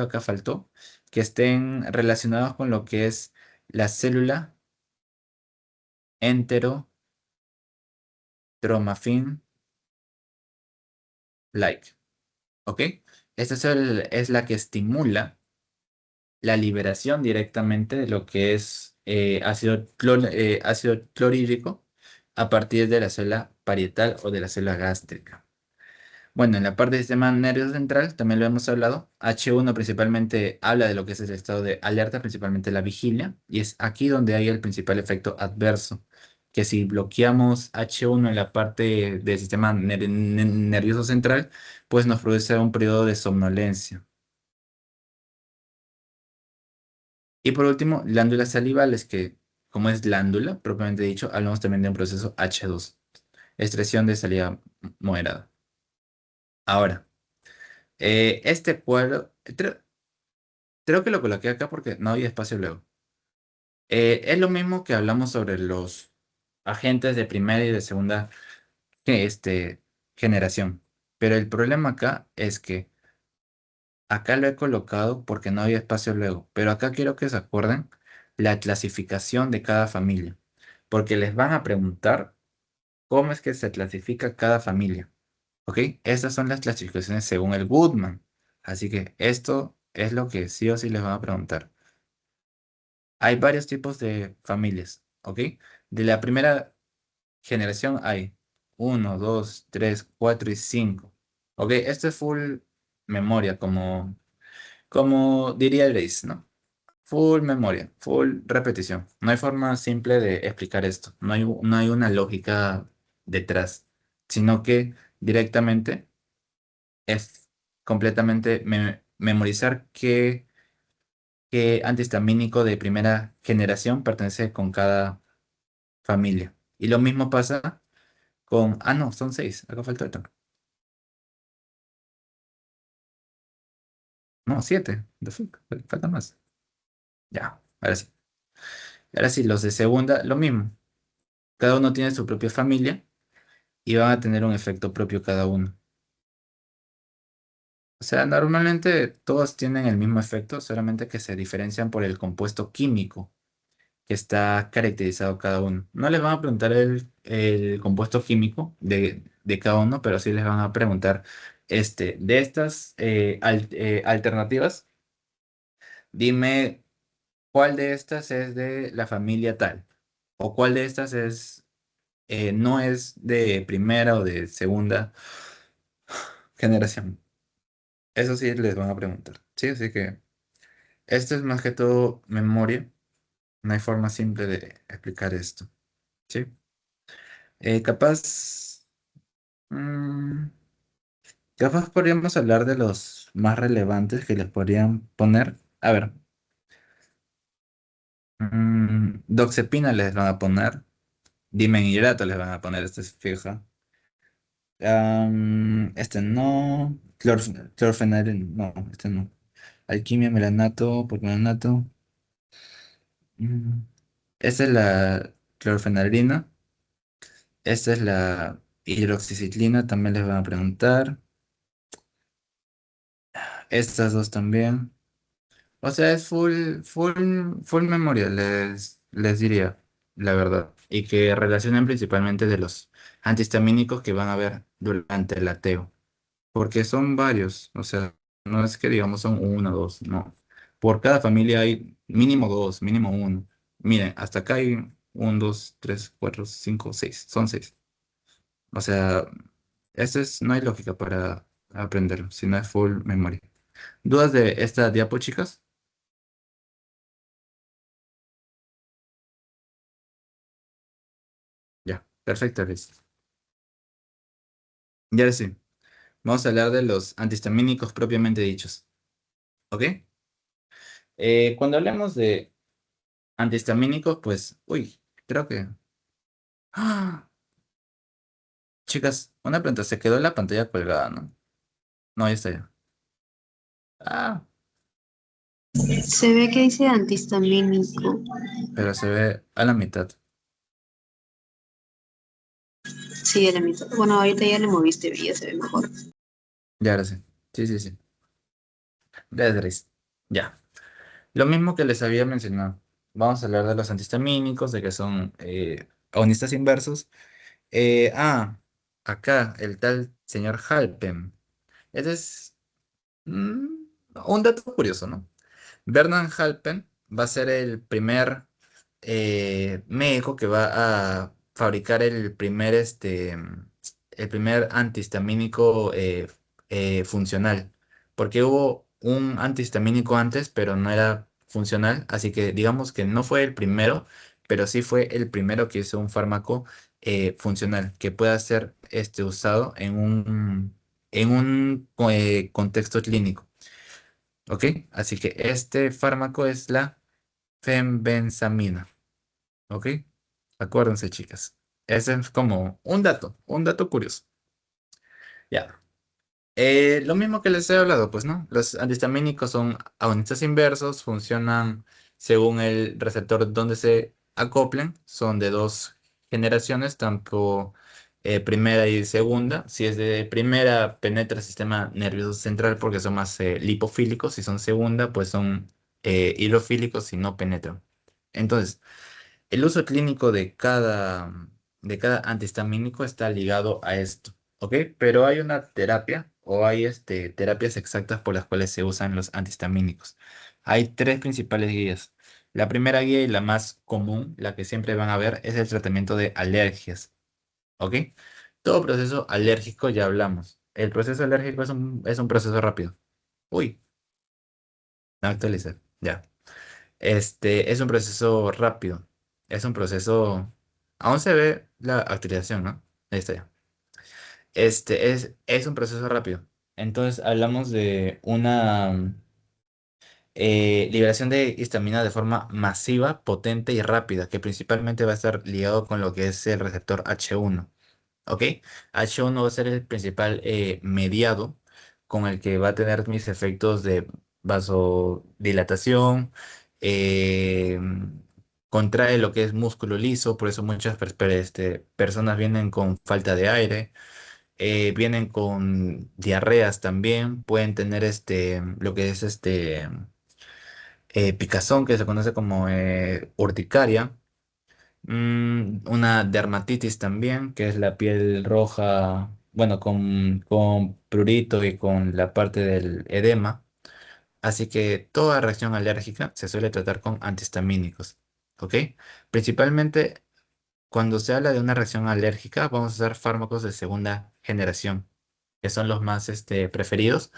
acá faltó que estén relacionados con lo que es la célula enterotromafin-like. ¿Ok? Esta célula es la que estimula la liberación directamente de lo que es ácido clorhídrico a partir de la célula parietal o de la célula gástrica. Bueno, en la parte del sistema nervioso central también lo hemos hablado. H1 principalmente habla de lo que es el estado de alerta, principalmente la vigilia, y es aquí donde hay el principal efecto adverso, que si bloqueamos H1 en la parte del sistema nervioso central, pues nos produce un periodo de somnolencia. Y por último, glándulas salivales, que como es glándula, propiamente dicho, hablamos también de un proceso H2, excreción de saliva moderada. Ahora, este cuadro, creo que lo coloqué acá porque no había espacio luego. Es lo mismo que hablamos sobre los agentes de primera y de segunda que generación. Pero el problema acá es que acá lo he colocado porque no había espacio luego. Pero acá quiero que se acuerden la clasificación de cada familia. Porque les van a preguntar cómo es que se clasifica cada familia. ¿Ok? Estas son las clasificaciones según el Goodman. Así que esto es lo que sí o sí les van a preguntar. Hay varios tipos de familias, ¿ok? De la primera generación hay uno, 2, 3, 4 y 5. ¿Ok? Esto es full memoria, como diría Grace, ¿no? Full memoria, full repetición. No hay forma simple de explicar esto. No hay una lógica detrás, sino que directamente es completamente memorizar qué antihistamínico de primera generación pertenece con cada familia. Y lo mismo pasa con, no, son seis, acá falta otro. No, siete, the fuck, falta más. Ya, ahora sí. Ahora sí, los de segunda, lo mismo. Cada uno tiene su propia familia y van a tener un efecto propio cada uno. O sea, normalmente todos tienen el mismo efecto, solamente que se diferencian por el compuesto químico que está caracterizado cada uno. No les van a preguntar el compuesto químico de cada uno, pero sí les van a preguntar, de estas alternativas, dime cuál de estas es de la familia tal, o cuál de estas no es de primera o de segunda generación. Eso sí les van a preguntar. Sí, así que esto es más que todo memoria. No hay forma simple de explicar esto. ¿Sí? Capaz, mm, capaz podríamos hablar de los más relevantes que les podrían poner. A ver, doxepina les van a poner. Dimenhidrato les van a poner, este es fija. Este no. Clorfenadrino, no, este no. Alquimia, melanato, porcelanato. Mm, Esta es la clorfenadrina. Esta es la hidroxiciclina, también les van a preguntar. Estas dos también. O sea, es full memoria, les diría, la verdad. Y que relacionen principalmente de los antihistamínicos que van a ver durante el ateo. Porque son varios. O sea, no es que digamos son uno o dos, no. Por cada familia hay mínimo dos, mínimo uno. Miren, hasta acá hay un, dos, tres, cuatro, cinco, seis. Son seis. O sea, no hay lógica para aprenderlo, si no es full memoria. ¿Dudas de esta diapo, chicas? Ya, perfecto, Liz. Y ahora sí, vamos a hablar de los antihistamínicos propiamente dichos. ¿Ok? Cuando hablamos de antihistamínicos, pues, uy, creo que... ¡Ah! Chicas, una pregunta, se quedó la pantalla colgada, ¿no? No, ya está ya. Ah, Se ve que dice antihistamínico. pero se ve a la mitad. Sí, a la mitad. Bueno, ahorita ya le moviste, ya se ve mejor. Ya, ahora sí. Sí, sí, sí. Gracias, Liz. Ya. Lo mismo que les había mencionado. Vamos a hablar de los antihistamínicos, de que son agonistas inversos. Eh, ah, acá, el tal señor Halpern. Ese es mm, un dato curioso, ¿no? Bernard Halpen va a ser el primer médico que va a fabricar el primer antihistamínico funcional. Porque hubo un antihistamínico antes, pero no era funcional. Así que digamos que no fue el primero, pero sí fue el primero que hizo un fármaco funcional que pueda ser usado en un contexto clínico. ¿Ok? Así que este fármaco es la fenbenzamina. ¿Ok? Acuérdense, chicas. Ese es como un dato curioso. Ya. Lo mismo que les he hablado, pues, ¿no? Los antihistamínicos son agonistas inversos, funcionan según el receptor donde se acoplen, son de dos generaciones, tanto primera y segunda. Si es de primera, penetra el sistema nervioso central porque son más lipofílicos, si son segunda, pues son hidrofílicos y no penetran. Entonces, el uso clínico de cada antihistamínico está ligado a esto, ¿ok? Pero hay una terapia o hay terapias exactas por las cuales se usan los antihistamínicos. Hay tres principales guías. La primera guía y la más común, la que siempre van a ver, es el tratamiento de alergias, ¿ok? Todo proceso alérgico ya hablamos. El proceso alérgico es un proceso rápido. Uy, no actualicé. Ya. Es un proceso rápido. Es un proceso. Aún se ve la actualización, ¿no? Ahí está ya. Es un proceso rápido. Entonces hablamos de una liberación de histamina de forma masiva, potente y rápida, que principalmente va a estar ligado con lo que es el receptor H1. ¿Ok? H1 va a ser el principal mediado con el que va a tener mis efectos de vasodilatación, eh, contrae lo que es músculo liso, por eso muchas personas vienen con falta de aire, vienen con diarreas también, pueden tener lo que es picazón, que se conoce como urticaria, una dermatitis también, que es la piel roja, bueno, con prurito y con la parte del edema. Así que toda reacción alérgica se suele tratar con antihistamínicos, ¿ok? Principalmente cuando se habla de una reacción alérgica, vamos a usar fármacos de segunda generación, que son los más preferidos,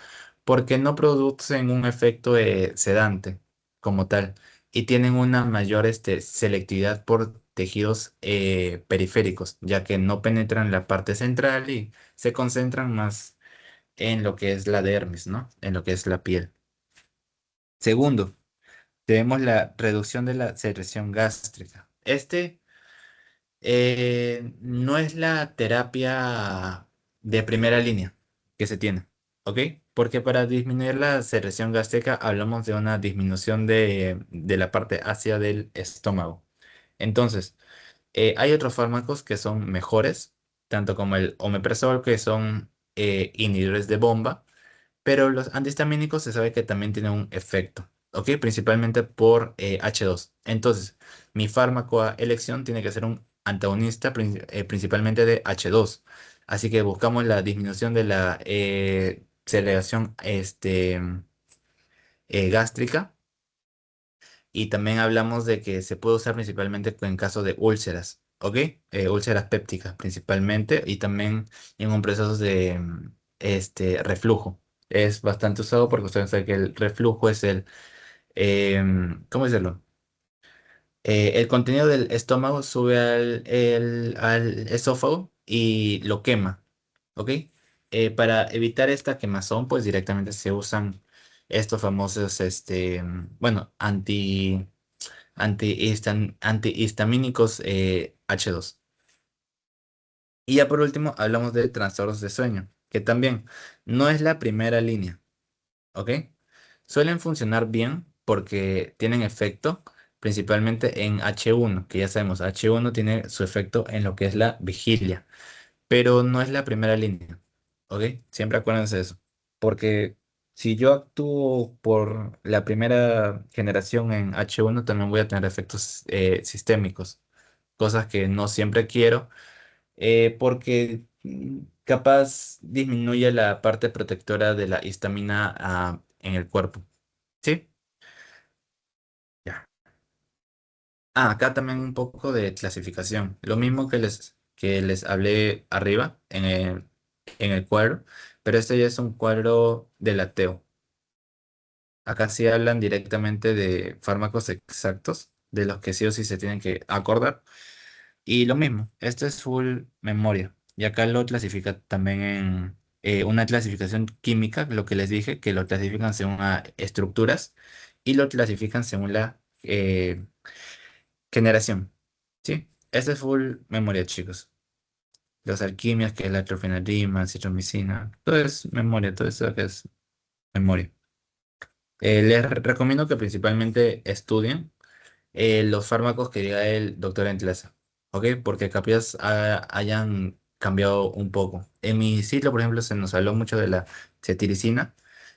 porque no producen un efecto sedante como tal y tienen una mayor selectividad por tejidos periféricos, ya que no penetran la parte central y se concentran más en lo que es la dermis, ¿no? En lo que es la piel. Segundo, tenemos la reducción de la secreción gástrica. No es la terapia de primera línea que se tiene, ¿ok? Porque para disminuir la secreción gástrica hablamos de una disminución de la parte ácida del estómago. Entonces, hay otros fármacos que son mejores, tanto como el omeprazol, que son inhibidores de bomba, pero los antihistamínicos se sabe que también tienen un efecto, ¿ok? Principalmente por H2. Entonces, mi fármaco a elección tiene que ser un antagonista principalmente de H2. Así que buscamos la disminución de la segregación gástrica y también hablamos de que se puede usar principalmente en caso de úlceras, ¿ok? Úlceras pépticas principalmente y también en un proceso de reflujo. Es bastante usado porque ustedes saben que el reflujo es ¿cómo decirlo? El contenido del estómago sube al esófago y lo quema, ¿ok? Para evitar esta quemazón, pues directamente se usan estos famosos, bueno, antihistamínicos H2. Y ya por último, hablamos de trastornos de sueño, que también no es la primera línea, ¿ok? Suelen funcionar bien porque tienen efecto principalmente en H1, que ya sabemos, H1 tiene su efecto en lo que es la vigilia, pero no es la primera línea, ¿ok? Siempre acuérdense de eso, porque si yo actúo por la primera generación en H1, también voy a tener efectos sistémicos, cosas que no siempre quiero, porque capaz disminuye la parte protectora de la histamina en el cuerpo, ¿sí? Ya. Acá también un poco de clasificación. Lo mismo que les hablé arriba en el cuadro, pero este ya es un cuadro de lateo. Acá sí hablan directamente de fármacos exactos, de los que sí o sí se tienen que acordar. Y lo mismo, este es full memoria. Y acá lo clasifica también en una clasificación química, lo que les dije, que lo clasifican según estructuras y lo clasifican según la generación. ¿Sí? Este es full memoria, chicos. Las alquimias, que es la trofenadima, citromicina, todo es memoria, todo eso que es memoria. Les recomiendo que principalmente estudien los fármacos que diga el doctor en clase, ¿ok? Porque capaz hayan cambiado un poco. En mi ciclo, por ejemplo, se nos habló mucho de la cetiricina,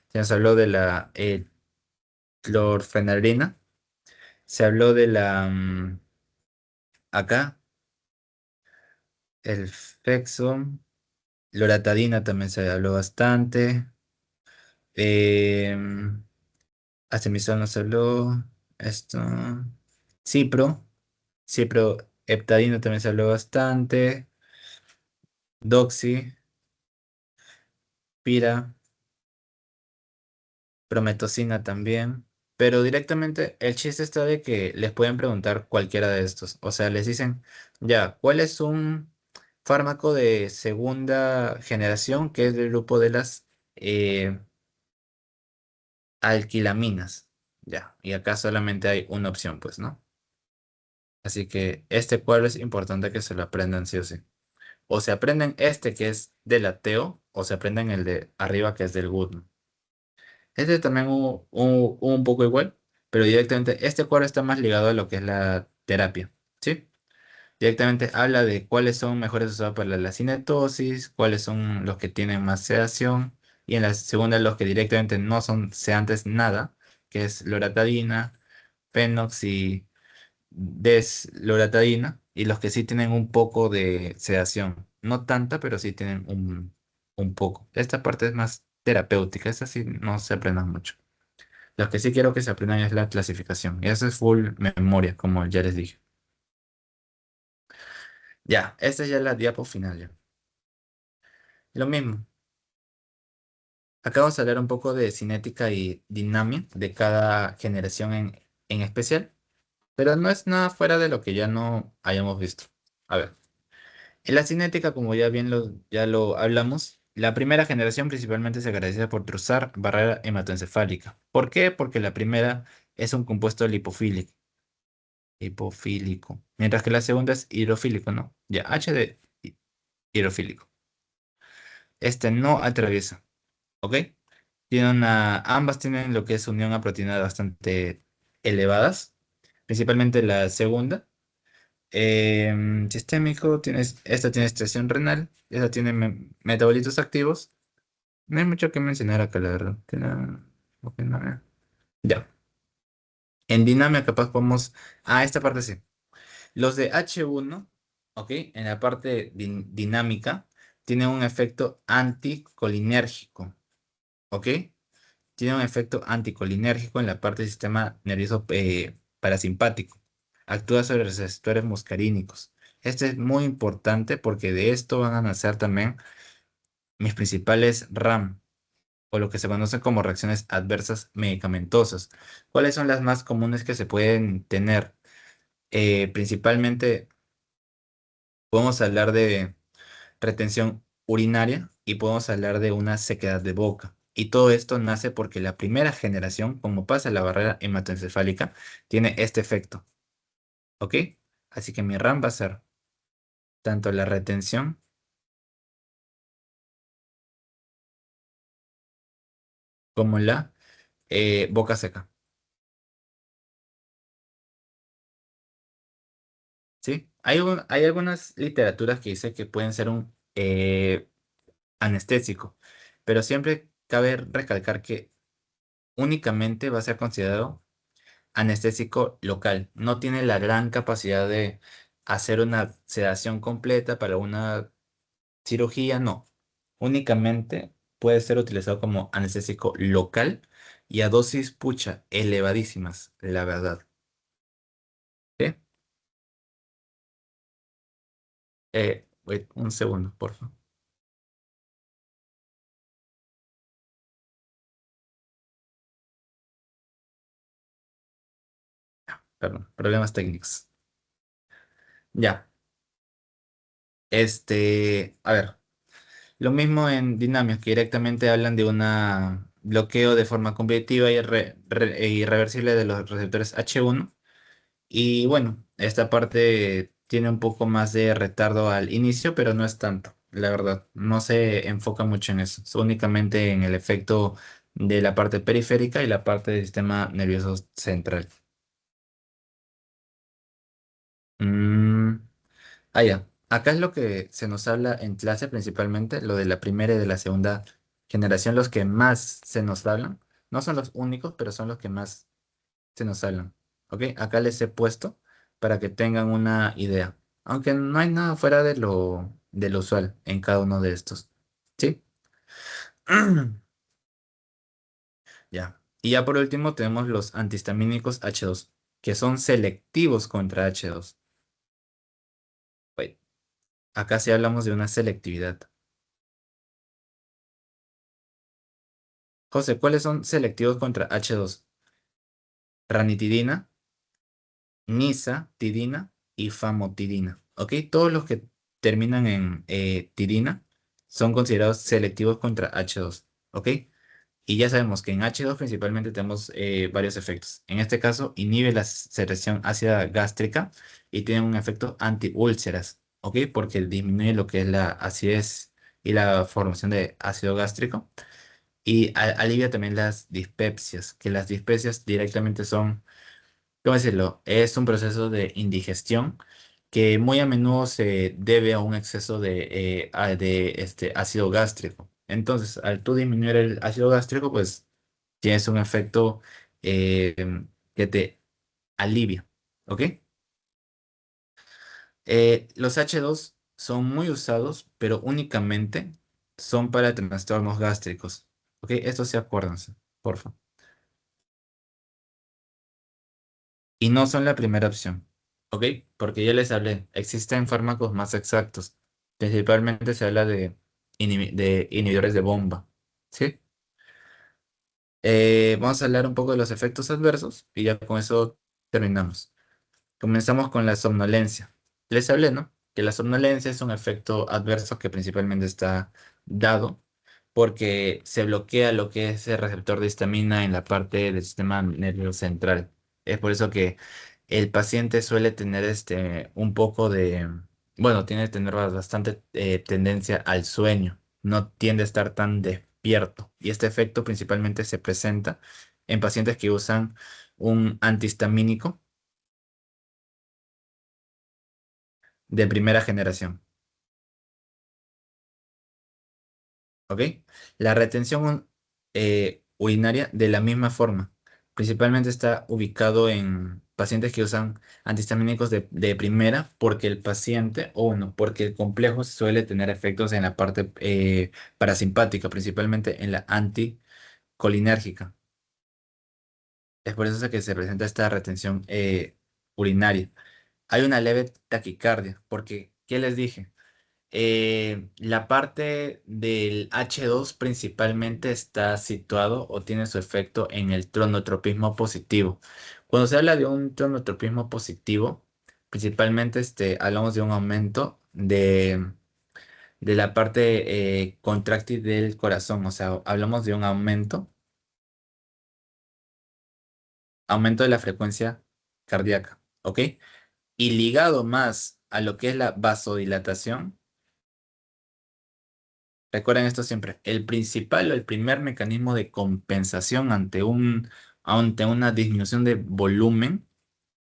se nos habló de la clorfenadrina, se habló de acá, el Fexo, loratadina también se habló bastante, em, Artemisol no se habló, esto, Cipro, Cipro heptadina también se habló bastante, Doxy, Pira, Prometocina también. Pero directamente el chiste está de que les pueden preguntar cualquiera de estos. O sea, les dicen, ya, ¿cuál es un fármaco de segunda generación que es del grupo de las alquilaminas? Ya, y acá solamente hay una opción, pues, ¿no? Así que este cuadro es importante que se lo aprendan sí o sí. O se aprenden este que es del ateo, o se aprenden el de arriba que es del Goodman. Este también un poco igual, pero directamente este cuadro está más ligado a lo que es la terapia, ¿sí? Directamente habla de cuáles son mejores usados para la cinetosis, cuáles son los que tienen más sedación, y en la segunda los que directamente no son sedantes nada, que es loratadina, Penox y desloratadina, y los que sí tienen un poco de sedación. No tanta, pero sí tienen un poco. Esta parte es más terapéutica, esta sí no se aprendan mucho. Los que sí quiero que se aprendan es la clasificación, y eso es full memoria, como ya les dije. Ya, esta es ya la diapo final ya. Lo mismo. Acá vamos a hablar un poco de cinética y dinamia de cada generación en especial, pero no es nada fuera de lo que ya no hayamos visto. A ver, en la cinética, como ya lo hablamos, la primera generación principalmente se caracteriza por cruzar barrera hematoencefálica. ¿Por qué? Porque la primera es un compuesto lipofílico, mientras que la segunda es hidrofílico, ¿no? Ya, H de hidrofílico. Este no atraviesa, ¿ok? Ambas tienen lo que es unión a proteínas bastante elevadas, principalmente la segunda. Sistémico, esta tiene extracción renal, esta tiene metabolitos activos. No hay mucho que mencionar acá, la verdad. Ok, no, ya. En dinámica, capaz podemos. Ah, esta parte sí. Los de H1, ok, en la parte dinámica, tienen un efecto anticolinérgico, ok. Tiene un efecto anticolinérgico en la parte del sistema nervioso parasimpático. Actúa sobre receptores muscarínicos. Este es muy importante porque de esto van a nacer también mis principales RAM, o lo que se conocen como reacciones adversas medicamentosas. ¿Cuáles son las más comunes que se pueden tener? Principalmente podemos hablar de retención urinaria y podemos hablar de una sequedad de boca. Y todo esto nace porque la primera generación, como pasa la barrera hematoencefálica, tiene este efecto. ¿Ok? Así que mi RAM va a ser tanto la retención como la boca seca. ¿Sí? Hay algunas literaturas que dicen que pueden ser un anestésico, pero siempre cabe recalcar que únicamente va a ser considerado anestésico local. No tiene la gran capacidad de hacer una sedación completa para una cirugía, no. Únicamente puede ser utilizado como anestésico local y a dosis pucha elevadísimas, la verdad. ¿Sí? Wait, un segundo, por favor. Perdón, problemas técnicos. Ya, a ver. Lo mismo en dinamios, que directamente hablan de un bloqueo de forma competitiva y e irreversible de los receptores H1. Y bueno, esta parte tiene un poco más de retardo al inicio, pero no es tanto, la verdad. No se enfoca mucho en eso, es únicamente en el efecto de la parte periférica y la parte del sistema nervioso central. Mm, ya. Acá es lo que se nos habla en clase principalmente, lo de la primera y de la segunda generación, los que más se nos hablan. No son los únicos, pero son los que más se nos hablan. ¿Ok? Acá les he puesto para que tengan una idea. Aunque no hay nada fuera de lo usual en cada uno de estos. ¿Sí? Ya. Y ya por último tenemos los antihistamínicos H2, que son selectivos contra H2. Wait, acá sí hablamos de una selectividad. José, ¿cuáles son selectivos contra H2? Ranitidina, nisatidina y famotidina. ¿Ok? Todos los que terminan en tidina son considerados selectivos contra H2. ¿Ok? Y ya sabemos que en H2 principalmente tenemos varios efectos. En este caso, inhibe la secreción ácida gástrica y tiene un efecto antiúlceras. ¿Ok? Porque disminuye lo que es la acidez y la formación de ácido gástrico. Y alivia también las dispepsias, que las dispepsias directamente son ¿Cómo decirlo? Es un proceso de indigestión que muy a menudo se debe a un exceso de ácido gástrico. Entonces, al tú disminuir el ácido gástrico, pues tienes un efecto eh, que te alivia. ¿Ok? Los H2 son muy usados, pero únicamente son para trastornos gástricos. ¿Ok? Esto sí acuérdense, por favor. Y no son la primera opción. ¿Ok? Porque ya les hablé, existen fármacos más exactos. Principalmente se habla de inhibidores de bomba. ¿Sí? Vamos a hablar un poco de los efectos adversos y ya con eso terminamos. Comenzamos con la somnolencia. Les hablé, ¿no? Que la somnolencia es un efecto adverso que principalmente está dado porque se bloquea lo que es el receptor de histamina en la parte del sistema nervioso central. Es por eso que el paciente suele tener un poco bueno, tiene que tener bastante tendencia al sueño. No tiende a estar tan despierto. Y este efecto principalmente se presenta en pacientes que usan un antihistamínico de primera generación. ¿Ok? La retención urinaria de la misma forma. Principalmente está ubicado en pacientes que usan antihistamínicos de primera porque el paciente, o no, porque el complejo suele tener efectos en la parte parasimpática, principalmente en la anticolinérgica. Es por eso que se presenta esta retención urinaria. Hay una leve taquicardia, porque, ¿qué les dije? La parte del H2 principalmente está situado o tiene su efecto en el tronotropismo positivo. Cuando se habla de un tronotropismo positivo, principalmente hablamos de un aumento de la parte contráctil del corazón, o sea, hablamos de un aumento de la frecuencia cardíaca, ¿ok? Y ligado más a lo que es la vasodilatación. Recuerden esto siempre. El principal o el primer mecanismo de compensación ante una disminución de volumen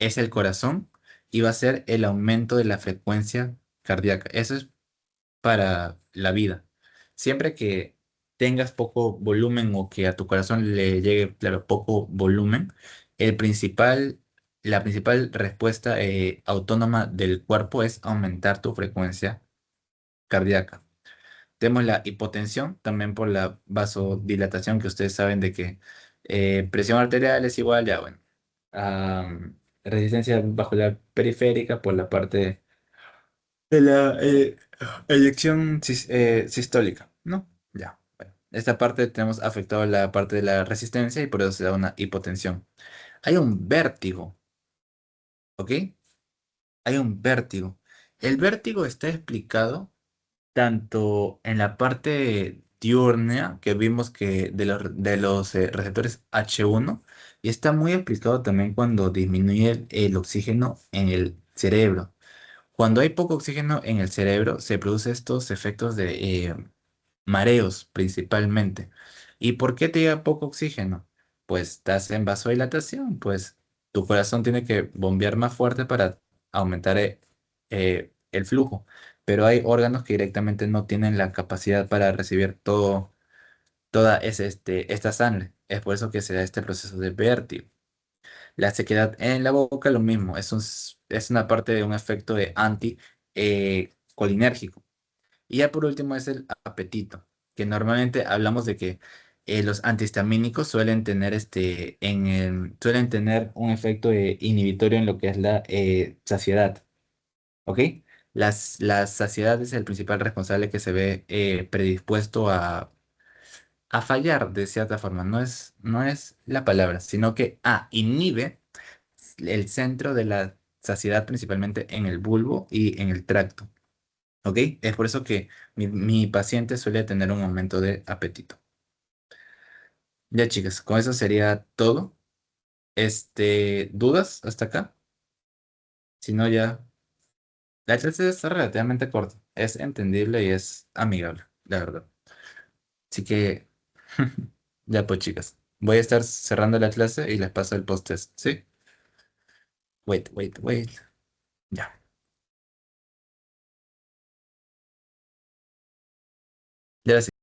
es el corazón y va a ser el aumento de la frecuencia cardíaca. Eso es para la vida. Siempre que tengas poco volumen o que a tu corazón le llegue, claro, poco volumen, la principal respuesta autónoma del cuerpo es aumentar tu frecuencia cardíaca. Tenemos la hipotensión, también por la vasodilatación, que ustedes saben de que presión arterial es igual, ya bueno, a resistencia bajo la periférica por la parte de la eyección sistólica, ¿no? Ya, bueno. Esta parte tenemos afectado la parte de la resistencia y por eso se da una hipotensión. Hay un vértigo, ¿ok? Hay un vértigo. El vértigo está explicado tanto en la parte diurna que vimos que de los receptores H1 y está muy explicado también cuando disminuye el oxígeno en el cerebro. Cuando hay poco oxígeno en el cerebro se producen estos efectos de mareos principalmente. ¿Y por qué te llega poco oxígeno? Pues estás en vasodilatación, pues tu corazón tiene que bombear más fuerte para aumentar el flujo, pero hay órganos que directamente no tienen la capacidad para recibir esta sangre. Es por eso que se da este proceso de vértigo. La sequedad en la boca, lo mismo, es una parte de un efecto de anticolinérgico. Y ya por último es el apetito, que normalmente hablamos de que los antihistamínicos suelen tener un efecto inhibitorio en lo que es la saciedad, ¿ok? La saciedad es el principal responsable que se ve predispuesto a fallar de cierta forma. No es la palabra, sino que inhibe el centro de la saciedad principalmente en el bulbo y en el tracto. ¿Ok? Es por eso que mi paciente suele tener un aumento de apetito. Ya, chicas, con eso sería todo. ¿Dudas hasta acá? Si no, ya. La clase está relativamente corta. Es entendible y es amigable, la verdad. Así que, ya pues, chicas. Voy a estar cerrando la clase y les paso el post-test, ¿sí? Wait, wait, wait. Ya. Ya la